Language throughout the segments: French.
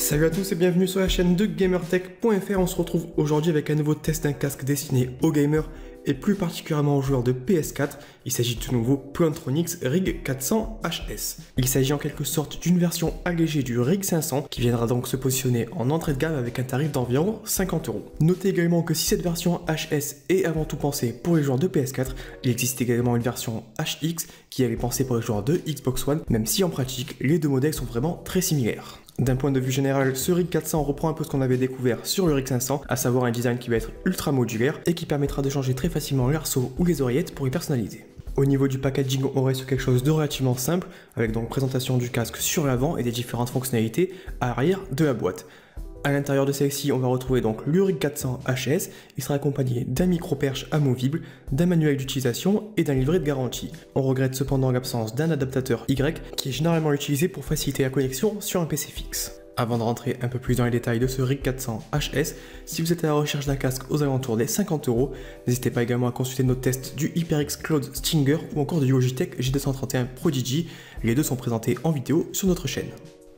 Salut à tous et bienvenue sur la chaîne de GamerTech.fr. On se retrouve aujourd'hui avec un nouveau test d'un casque destiné aux gamers et plus particulièrement aux joueurs de PS4. Il s'agit du nouveau Plantronics Rig 400 HS. Il s'agit en quelque sorte d'une version allégée du Rig 500 qui viendra donc se positionner en entrée de gamme avec un tarif d'environ 50 €. Notez également que si cette version HS est avant tout pensée pour les joueurs de PS4, il existe également une version HX qui est pensée pour les joueurs de Xbox One, même si en pratique les deux modèles sont vraiment très similaires. D'un point de vue général, ce Rig 400 reprend un peu ce qu'on avait découvert sur le Rig 500, à savoir un design qui va être ultra modulaire et qui permettra de changer très facilement l'arceau ou les oreillettes pour y personnaliser. Au niveau du packaging, on reste sur quelque chose de relativement simple, avec donc présentation du casque sur l'avant et des différentes fonctionnalités à l'arrière de la boîte. À l'intérieur de celle-ci, on va retrouver donc le Rig 400 HS. Il sera accompagné d'un micro-perche amovible, d'un manuel d'utilisation et d'un livret de garantie. On regrette cependant l'absence d'un adaptateur Y qui est généralement utilisé pour faciliter la connexion sur un PC fixe. Avant de rentrer un peu plus dans les détails de ce Rig 400 HS, si vous êtes à la recherche d'un casque aux alentours des 50 €, n'hésitez pas également à consulter nos tests du HyperX Cloud Stinger ou encore du Logitech G231 Prodigy. Les deux sont présentés en vidéo sur notre chaîne.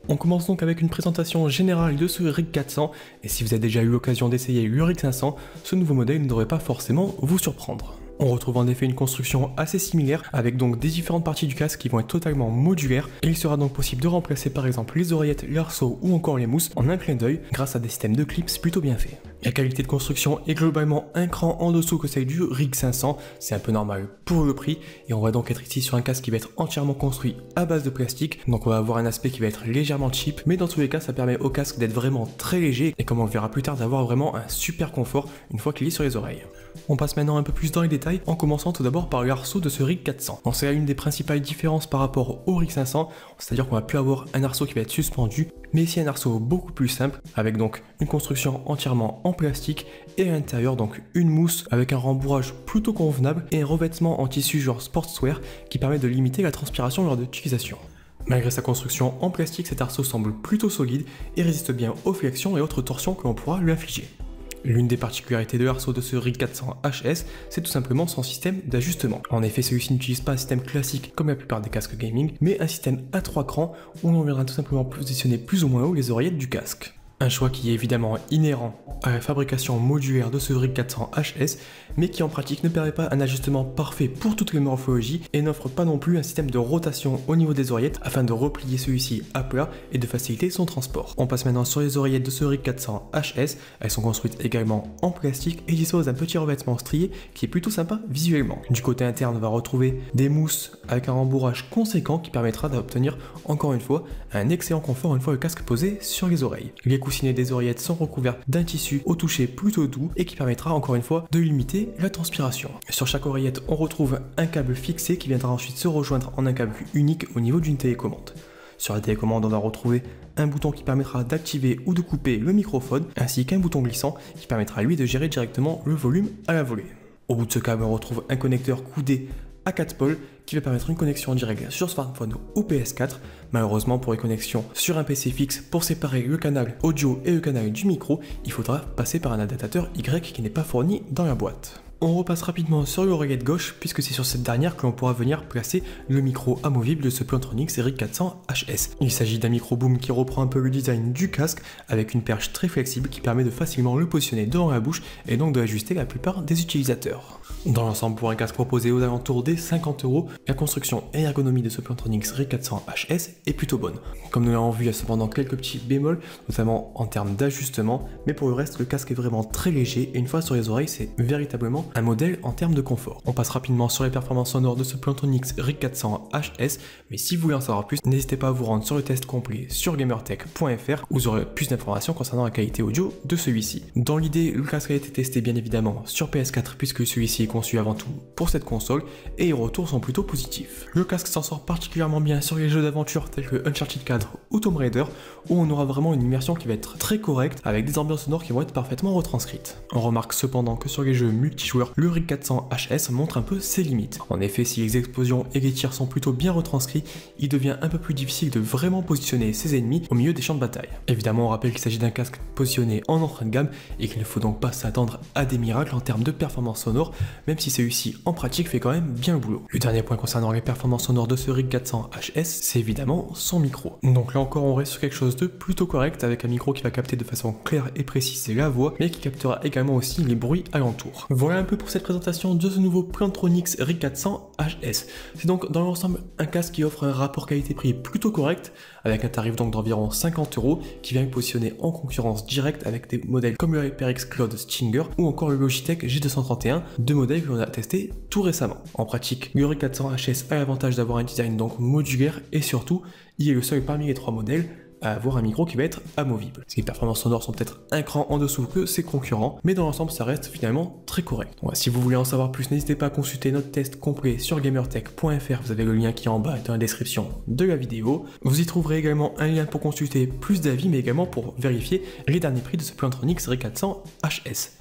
On commence donc avec une présentation générale de ce Rig 400, et si vous avez déjà eu l'occasion d'essayer le Rig 500, ce nouveau modèle ne devrait pas forcément vous surprendre. On retrouve en effet une construction assez similaire, avec donc des différentes parties du casque qui vont être totalement modulaires, et il sera donc possible de remplacer par exemple les oreillettes, l'arceau ou encore les mousses en un clin d'œil grâce à des systèmes de clips plutôt bien faits. La qualité de construction est globalement un cran en dessous que celle du Rig 500, c'est un peu normal pour le prix, et on va donc être ici sur un casque qui va être entièrement construit à base de plastique, donc on va avoir un aspect qui va être légèrement cheap, mais dans tous les cas ça permet au casque d'être vraiment très léger, et comme on le verra plus tard d'avoir vraiment un super confort une fois qu'il est sur les oreilles. On passe maintenant un peu plus dans les détails, en commençant tout d'abord par l'arceau de ce Rig 400. Donc c'est une des principales différences par rapport au Rig 500, c'est-à-dire qu'on va plus avoir un arceau qui va être suspendu, mais ici un arceau beaucoup plus simple, avec donc une construction entièrement en plastique, et à l'intérieur donc une mousse avec un rembourrage plutôt convenable et un revêtement en tissu genre sportswear qui permet de limiter la transpiration lors de l'utilisation. Malgré sa construction en plastique, cet arceau semble plutôt solide et résiste bien aux flexions et autres torsions que l'on pourra lui infliger. L'une des particularités de l'arceau de ce Rig 400 HS, c'est tout simplement son système d'ajustement. En effet, celui-ci n'utilise pas un système classique comme la plupart des casques gaming, mais un système à 3 crans où l'on viendra tout simplement positionner plus ou moins haut les oreillettes du casque. Un choix qui est évidemment inhérent à la fabrication modulaire de ce Rig 400 HS, mais qui en pratique ne permet pas un ajustement parfait pour toutes les morphologies et n'offre pas non plus un système de rotation au niveau des oreillettes afin de replier celui-ci à plat et de faciliter son transport. On passe maintenant sur les oreillettes de ce Rig 400 HS, elles sont construites également en plastique et disposent d'un petit revêtement strié qui est plutôt sympa visuellement. Du côté interne, on va retrouver des mousses avec un rembourrage conséquent qui permettra d'obtenir encore une fois un excellent confort une fois le casque posé sur les oreilles. Les coussinets des oreillettes sont recouverts d'un tissu au toucher plutôt doux et qui permettra encore une fois de limiter la transpiration. Sur chaque oreillette, on retrouve un câble fixé qui viendra ensuite se rejoindre en un câble unique au niveau d'une télécommande. Sur la télécommande, on va retrouver un bouton qui permettra d'activer ou de couper le microphone, ainsi qu'un bouton glissant qui permettra lui de gérer directement le volume à la volée. Au bout de ce câble, on retrouve un connecteur coudé à 4 pôles qui va permettre une connexion en direct sur smartphone ou PS4. Malheureusement, pour les connexions sur un PC fixe, pour séparer le canal audio et le canal du micro, il faudra passer par un adaptateur Y qui n'est pas fourni dans la boîte. On repasse rapidement sur l'oreillette gauche puisque c'est sur cette dernière que l'on pourra venir placer le micro amovible de ce Plantronics Rig 400 HS. Il s'agit d'un micro boom qui reprend un peu le design du casque avec une perche très flexible qui permet de facilement le positionner devant la bouche et donc de l'ajuster la plupart des utilisateurs. Dans l'ensemble, pour un casque proposé aux alentours des 50 €, la construction et l'ergonomie de ce Plantronics Rig 400 HS est plutôt bonne. Comme nous l'avons vu, il y a cependant quelques petits bémols, notamment en termes d'ajustement, mais pour le reste, le casque est vraiment très léger et une fois sur les oreilles, c'est véritablement un modèle en termes de confort. On passe rapidement sur les performances sonores de ce Plantronics Rig 400 HS, mais si vous voulez en savoir plus, n'hésitez pas à vous rendre sur le test complet sur GamerTech.fr où vous aurez plus d'informations concernant la qualité audio de celui-ci. Dans l'idée, le casque a été testé bien évidemment sur PS4 puisque celui-ci est conçu avant tout pour cette console et les retours sont plutôt positifs. Le casque s'en sort particulièrement bien sur les jeux d'aventure tels que Uncharted 4 ou Tomb Raider où on aura vraiment une immersion qui va être très correcte avec des ambiances sonores qui vont être parfaitement retranscrites. On remarque cependant que sur les jeux multijoueurs joueurs, le RIG 400 HS montre un peu ses limites. En effet, si les explosions et les tirs sont plutôt bien retranscrits, il devient un peu plus difficile de vraiment positionner ses ennemis au milieu des champs de bataille. Évidemment, on rappelle qu'il s'agit d'un casque positionné en entrée de gamme et qu'il ne faut donc pas s'attendre à des miracles en termes de performance sonore, même si celui-ci en pratique fait quand même bien le boulot. Le dernier point concernant les performances sonores de ce RIG 400 HS, c'est évidemment son micro. Donc là encore, on reste sur quelque chose de plutôt correct avec un micro qui va capter de façon claire et précise la voix, mais qui captera également aussi les bruits alentours. Voilà un peu pour cette présentation de ce nouveau Plantronics RIG 400 HS. C'est donc dans l'ensemble un casque qui offre un rapport qualité-prix plutôt correct, avec un tarif donc d'environ 50 €, qui vient positionner en concurrence directe avec des modèles comme le HyperX Cloud Stinger ou encore le Logitech G231, deux modèles que l'on a testés tout récemment. En pratique, le RIG 400 HS a l'avantage d'avoir un design donc modulaire et surtout, il est le seul parmi les trois modèles à avoir un micro qui va être amovible. Ces performances sonores sont peut-être un cran en dessous que ses concurrents, mais dans l'ensemble ça reste finalement très correct. Donc, si vous voulez en savoir plus, n'hésitez pas à consulter notre test complet sur gamertech.fr, vous avez le lien qui est en bas dans la description de la vidéo. Vous y trouverez également un lien pour consulter plus d'avis, mais également pour vérifier les derniers prix de ce Plantronics RIG 400 HS.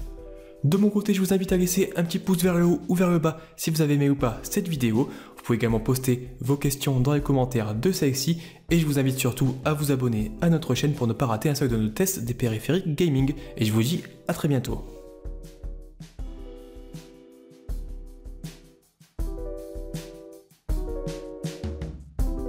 De mon côté, je vous invite à laisser un petit pouce vers le haut ou vers le bas si vous avez aimé ou pas cette vidéo. Vous pouvez également poster vos questions dans les commentaires de celle-ci et je vous invite surtout à vous abonner à notre chaîne pour ne pas rater un seul de nos tests des périphériques gaming. Et je vous dis à très bientôt.